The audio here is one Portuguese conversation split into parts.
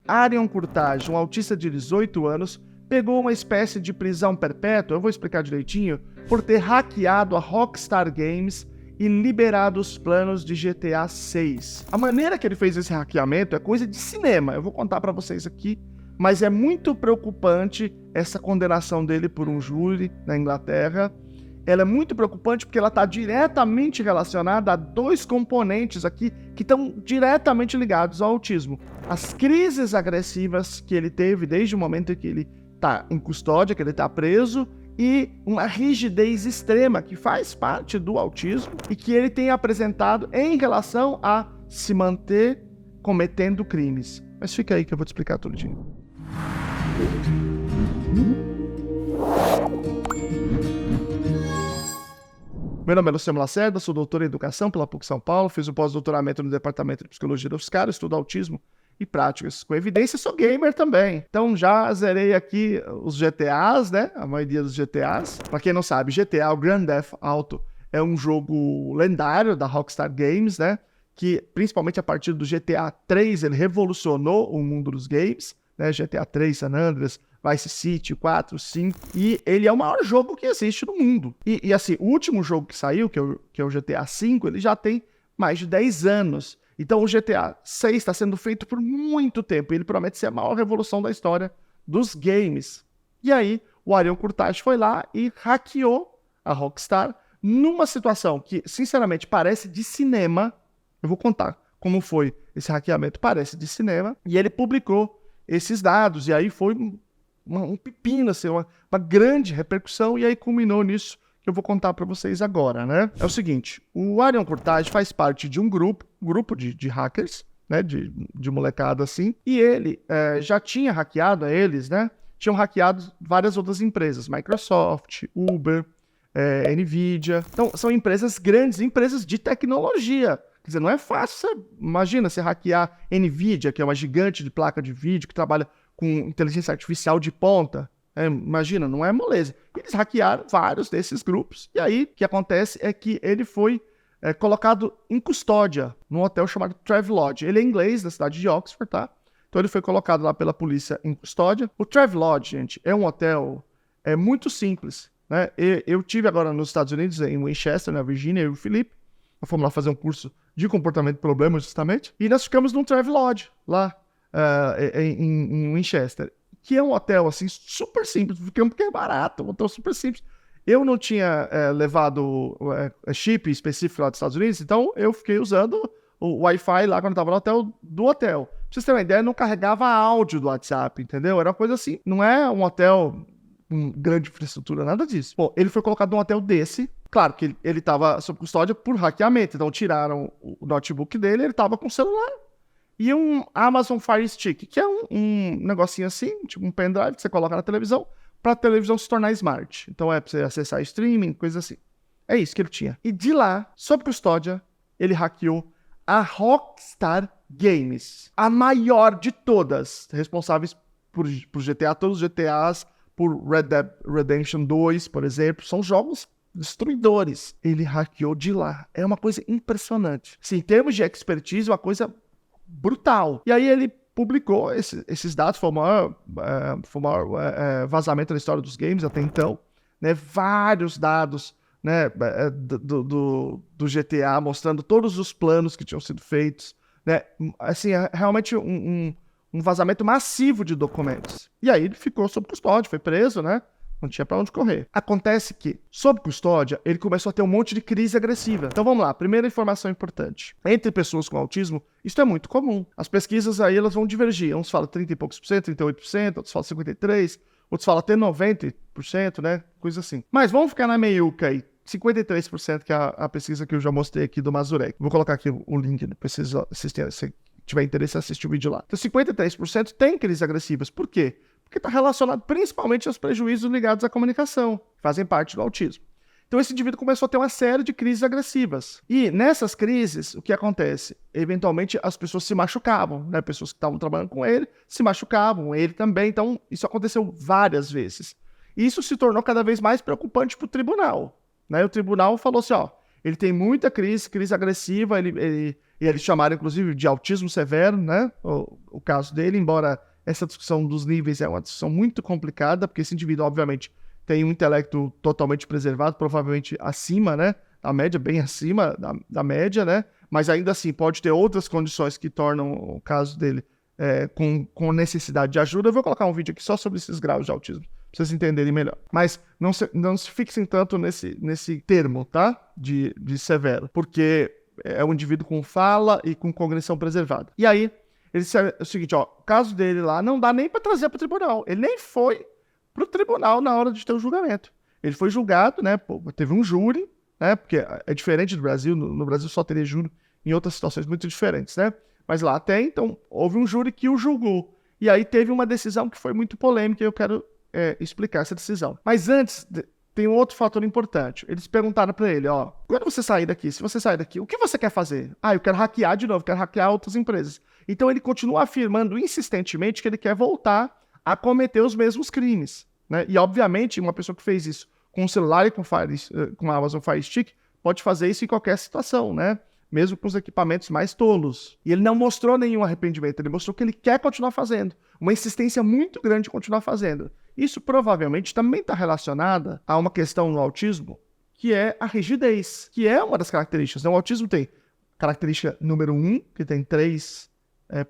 Arion Curtage, um autista de 18 anos, pegou uma espécie de prisão perpétua, eu vou explicar direitinho, por ter hackeado a Rockstar Games e liberado os planos de GTA 6. A maneira que ele fez esse hackeamento é coisa de cinema, eu vou contar para vocês aqui, mas é muito preocupante essa condenação dele por um júri na Inglaterra. Ela é muito preocupante porque ela está diretamente relacionada a dois componentes aqui que estão diretamente ligados ao autismo. As crises agressivas que ele teve desde o momento em que ele está em custódia, que ele está preso, e uma rigidez extrema que faz parte do autismo e que ele tem apresentado em relação a se manter cometendo crimes. Mas fica aí que eu vou te explicar tudinho. Meu nome é Luciano Lacerda, sou doutor em Educação pela PUC São Paulo, fiz um pós-doutoramento no Departamento de Psicologia da UFSCar, estudo autismo e práticas com evidência, sou gamer também. Então já zerei aqui os GTAs, né? A maioria dos GTAs. Pra quem não sabe, GTA, o Grand Theft Auto, é um jogo lendário da Rockstar Games, né? Que principalmente a partir do GTA 3 ele revolucionou o mundo dos games, né? GTA 3, San Andreas, Vice City, 4, 5, e ele é o maior jogo que existe no mundo. E assim, o último jogo que saiu, que é o GTA 5, ele já tem mais de 10 anos. Então o GTA 6 está sendo feito por muito tempo, e ele promete ser a maior revolução da história dos games. E aí, o Arion Curtage foi lá e hackeou a Rockstar numa situação que, sinceramente, parece de cinema. Eu vou contar como foi esse hackeamento, parece de cinema, e ele publicou esses dados, e aí foi um pepino, assim, uma grande repercussão, e aí culminou nisso que eu vou contar para vocês agora, né? É o seguinte, o Arion Curtage faz parte de um grupo de hackers, né, de molecada assim, e ele já tinha hackeado eles, né? Tinham hackeado várias outras empresas, Microsoft, Uber, Nvidia. Então, são empresas grandes, empresas de tecnologia. Quer dizer, não é fácil, imagina você hackear Nvidia, que é uma gigante de placa de vídeo, que trabalha com inteligência artificial de ponta. Imagina, não é moleza. Eles hackearam vários desses grupos. E aí, o que acontece é que ele foi colocado em custódia num hotel chamado Travelodge. Ele é inglês, da cidade de Oxford, tá? Então ele foi colocado lá pela polícia em custódia. O Travelodge, gente, é um hotel muito simples, né? Eu tive agora nos Estados Unidos, em Winchester, na Virgínia, eu e o Felipe. Nós fomos lá fazer um curso de comportamento de problemas, justamente. E nós ficamos num Travelodge, lá em Winchester, que é um hotel, assim, super simples, porque é barato, um hotel super simples. Eu não tinha levado chip específico lá dos Estados Unidos, então eu fiquei usando o Wi-Fi lá quando eu tava no hotel do hotel. Pra vocês terem uma ideia, não carregava áudio do WhatsApp, entendeu? Era uma coisa assim, não é um hotel com grande infraestrutura, nada disso. Bom, ele foi colocado num hotel desse, claro que ele tava sob custódia por hackeamento, então tiraram o notebook dele, ele tava com o celular. E um Amazon Fire Stick, que é um negocinho assim, tipo um pendrive que você coloca na televisão, para a televisão se tornar smart. Então é para você acessar streaming, coisa assim. É isso que ele tinha. E de lá, sob custódia, ele hackeou a Rockstar Games, a maior de todas, responsáveis por GTA, todos os GTAs, por Red Dead Redemption 2, por exemplo, são jogos destruidores. Ele hackeou de lá. É uma coisa impressionante. Sim, em termos de expertise, uma coisa brutal. E aí ele publicou esses dados, foi o maior vazamento da história dos games até então, né? Vários dados, né, do GTA, mostrando todos os planos que tinham sido feitos, né? Assim, realmente um vazamento massivo de documentos. E aí ele ficou sob custódia, foi preso, né? Não tinha pra onde correr. Acontece que, sob custódia, ele começou a ter um monte de crise agressiva. Então vamos lá, primeira informação importante. Entre pessoas com autismo, isso é muito comum. As pesquisas aí, elas vão divergir. Uns falam 30 e poucos por cento, 38%, outros falam 53%, outros falam até 90%, né? Coisa assim. Mas vamos ficar na meiuca aí. 53%, que é a pesquisa que eu já mostrei aqui do Mazurek. Vou colocar aqui o link, depois se tiver interesse em assistir o vídeo lá. Então 53% tem crises agressivas. Por quê? Porque está relacionado principalmente aos prejuízos ligados à comunicação, que fazem parte do autismo. Então esse indivíduo começou a ter uma série de crises agressivas. E nessas crises, o que acontece? Eventualmente as pessoas se machucavam, né? Pessoas que estavam trabalhando com ele se machucavam, ele também. Então isso aconteceu várias vezes. E isso se tornou cada vez mais preocupante para o tribunal, né? O tribunal falou assim, ó, ele tem muita crise agressiva, ele E eles chamaram, inclusive, de autismo severo, né? O caso dele, embora essa discussão dos níveis é uma discussão muito complicada, porque esse indivíduo, obviamente, tem um intelecto totalmente preservado, provavelmente acima, né? Da média, bem acima da média, né? Mas ainda assim, pode ter outras condições que tornam o caso dele com necessidade de ajuda. Eu vou colocar um vídeo aqui só sobre esses graus de autismo, pra vocês entenderem melhor. Mas não se fixem tanto nesse termo, tá? De severo, porque é um indivíduo com fala e com cognição preservada. E aí, ele disse o seguinte, ó, o caso dele lá não dá nem para trazer para o tribunal. Ele nem foi para o tribunal na hora de ter o julgamento. Ele foi julgado, né? Teve um júri, né? Porque é diferente do Brasil. No Brasil só teria júri em outras situações muito diferentes, né? Mas lá tem, então, houve um júri que o julgou. E aí teve uma decisão que foi muito polêmica e eu quero explicar essa decisão. Mas antes, tem um outro fator importante. Eles perguntaram para ele, ó, quando você sair daqui, se você sair daqui, o que você quer fazer? Ah, eu quero hackear de novo, quero hackear outras empresas. Então ele continua afirmando insistentemente que ele quer voltar a cometer os mesmos crimes, né? E obviamente uma pessoa que fez isso com o celular e com a Amazon Fire Stick pode fazer isso em qualquer situação, né? Mesmo com os equipamentos mais tolos. E ele não mostrou nenhum arrependimento, ele mostrou que ele quer continuar fazendo. Uma insistência muito grande de continuar fazendo. Isso provavelmente também está relacionada a uma questão no autismo, que é a rigidez, que é uma das características. O autismo tem característica número 1, que tem 3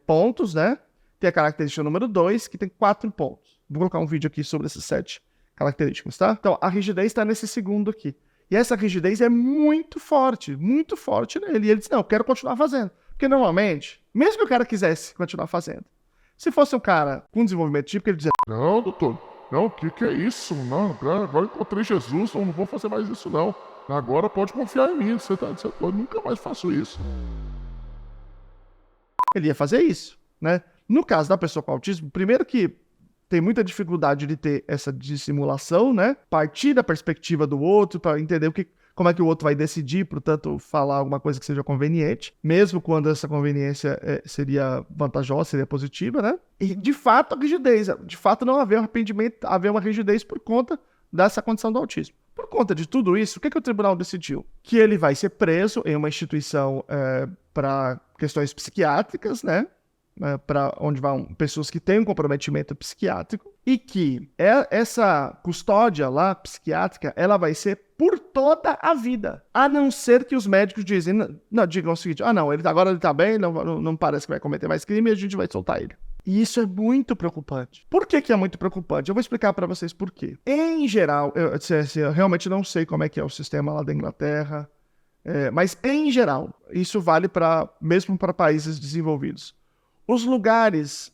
pontos, né? Tem a característica número 2, que tem 4 pontos. Vou colocar um vídeo aqui sobre essas 7 características, tá? Então, a rigidez está nesse segundo aqui. E essa rigidez é muito forte nele. E ele diz, não, eu quero continuar fazendo. Porque normalmente, mesmo que o cara quisesse continuar fazendo, se fosse um cara com desenvolvimento típico, ele dizia, não, doutor, não, o que é isso? Não, agora encontrei Jesus, eu não vou fazer mais isso não. Agora pode confiar em mim, eu nunca mais faço isso. Ele ia fazer isso, né? No caso da pessoa com autismo, primeiro que tem muita dificuldade de ter essa dissimulação, né? Partir da perspectiva do outro para entender como é que o outro vai decidir, portanto, falar alguma coisa que seja conveniente, mesmo quando essa conveniência seria vantajosa, seria positiva, né? E, de fato, a rigidez. De fato, não haver um arrependimento, haver uma rigidez por conta dessa condição do autismo. Por conta de tudo isso, o que o tribunal decidiu? Que ele vai ser preso em uma instituição para questões psiquiátricas, né? Para onde vão pessoas que têm um comprometimento psiquiátrico e que essa custódia lá psiquiátrica, ela vai ser por toda a vida, a não ser que os médicos digam o seguinte, agora ele tá bem, não parece que vai cometer mais crime e a gente vai soltar ele. E isso é muito preocupante. Por que é muito preocupante? Eu vou explicar para vocês por quê. Em geral, eu realmente não sei como é que é o sistema lá da Inglaterra, mas em geral, isso vale mesmo para países desenvolvidos. Os lugares,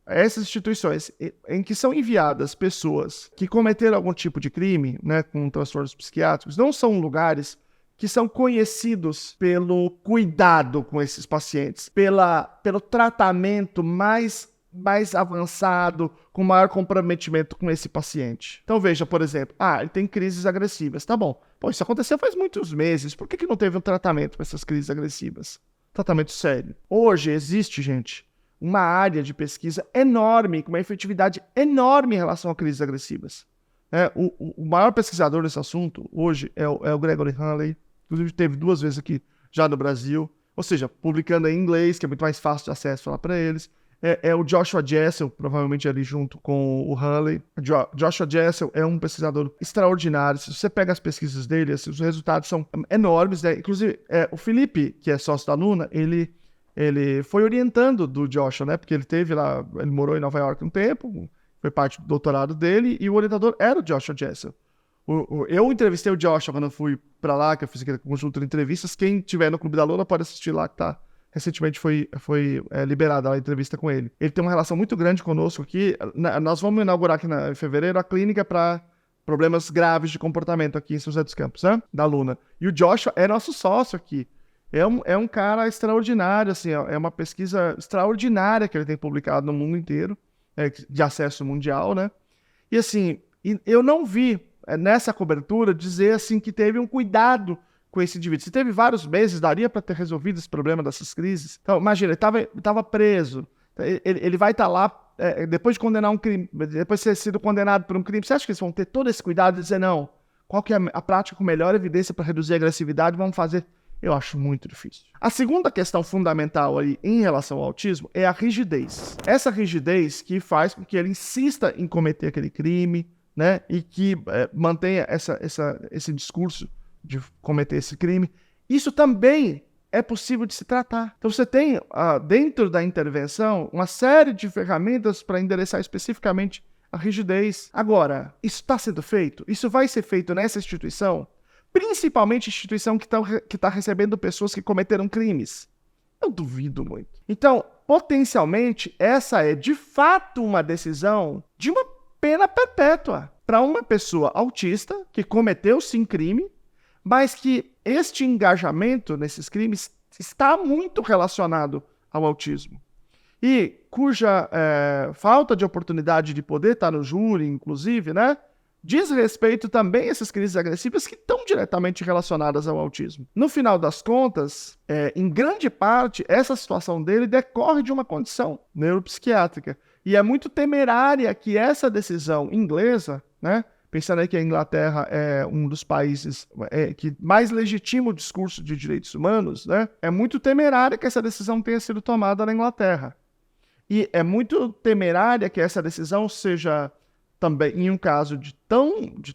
essas instituições em que são enviadas pessoas que cometeram algum tipo de crime, né, com transtornos psiquiátricos, não são lugares que são conhecidos pelo cuidado com esses pacientes, pelo tratamento mais avançado, com maior comprometimento com esse paciente. Então veja, por exemplo, ele tem crises agressivas. Tá bom, isso aconteceu faz muitos meses, por que não teve um tratamento para essas crises agressivas? Tratamento sério. Hoje existe, gente, uma área de pesquisa enorme, com uma efetividade enorme em relação a crises agressivas. O maior pesquisador desse assunto hoje é o Gregory Hanley, inclusive teve 2 vezes aqui já no Brasil, ou seja, publicando em inglês, que é muito mais fácil de acesso lá para eles. É o Joshua Jessel, provavelmente ali junto com o Hanley. Joshua Jessel é um pesquisador extraordinário. Se você pega as pesquisas dele, os resultados são enormes, né? Inclusive, o Felipe, que é sócio da Luna, ele foi orientando do Joshua, né? Porque ele morou em Nova York um tempo, foi parte do doutorado dele, e o orientador era o Joshua Jessel. Eu entrevistei o Joshua quando eu fui pra lá, que eu fiz aquele conjunto de entrevistas. Quem tiver no Clube da Luna pode assistir lá, que tá. Recentemente foi liberada a entrevista com ele. Ele tem uma relação muito grande conosco aqui. Nós vamos inaugurar aqui em fevereiro a clínica para problemas graves de comportamento aqui em São José dos Campos, né? Da Luna. E o Joshua é nosso sócio aqui. É um cara extraordinário, assim, é uma pesquisa extraordinária que ele tem publicado no mundo inteiro, de acesso mundial, né? E assim, eu não vi nessa cobertura dizer assim que teve um cuidado com esse indivíduo. Se teve vários meses, daria para ter resolvido esse problema dessas crises. Então, imagina, ele estava preso, ele vai estar lá, depois de condenar um crime, depois de ter sido condenado por um crime, você acha que eles vão ter todo esse cuidado de dizer, não, qual que é a prática com melhor evidência para reduzir a agressividade, vamos fazer Eu acho muito difícil. A segunda questão fundamental aí em relação ao autismo é a rigidez. Essa rigidez que faz com que ele insista em cometer aquele crime, né? E que mantenha esse discurso de cometer esse crime. Isso também é possível de se tratar. Então você tem, dentro da intervenção, uma série de ferramentas para endereçar especificamente a rigidez. Agora, isso está sendo feito? Isso vai ser feito nessa instituição? Principalmente instituição que tá recebendo pessoas que cometeram crimes. Eu duvido muito. Então, potencialmente, essa é de fato uma decisão de uma pena perpétua para uma pessoa autista que cometeu sim crime, mas que este engajamento nesses crimes está muito relacionado ao autismo. E cuja falta de oportunidade de poder estar no júri, inclusive, né? Diz respeito também a essas crises agressivas que estão diretamente relacionadas ao autismo. No final das contas, em grande parte, essa situação dele decorre de uma condição neuropsiquiátrica. E é muito temerária que essa decisão inglesa, né, pensando aí que a Inglaterra é um dos países que mais legitima o discurso de direitos humanos, né, é muito temerária que essa decisão tenha sido tomada na Inglaterra. E é muito temerária que essa decisão seja também em um caso de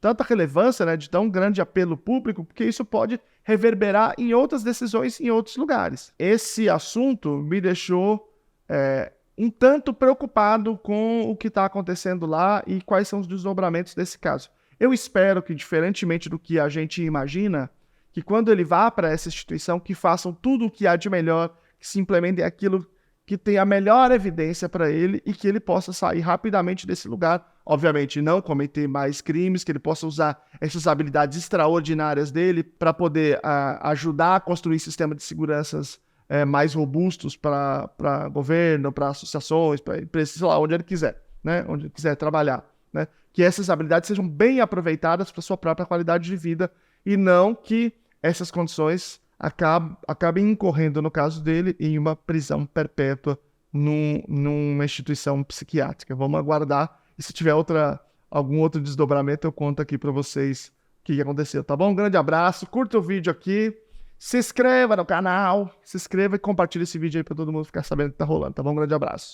tanta relevância, né, de tão grande apelo público, porque isso pode reverberar em outras decisões em outros lugares. Esse assunto me deixou um tanto preocupado com o que está acontecendo lá e quais são os desdobramentos desse caso. Eu espero que, diferentemente do que a gente imagina, que quando ele vá para essa instituição, que façam tudo o que há de melhor, que se implementem aquilo que tem a melhor evidência para ele e que ele possa sair rapidamente desse lugar. Obviamente, não cometer mais crimes, que ele possa usar essas habilidades extraordinárias dele para poder ajudar a construir sistemas de seguranças mais robustos para governo, para associações, para empresas, sei lá, onde ele quiser, né? Onde ele quiser trabalhar, né? Que essas habilidades sejam bem aproveitadas para sua própria qualidade de vida e não que essas condições acabem incorrendo, no caso dele, em uma prisão perpétua numa instituição psiquiátrica. Vamos aguardar. E se tiver algum outro desdobramento, eu conto aqui para vocês o que aconteceu, tá bom? Um grande abraço, curta o vídeo aqui, se inscreva no canal, se inscreva e compartilhe esse vídeo aí para todo mundo ficar sabendo o que tá rolando, tá bom? Um grande abraço.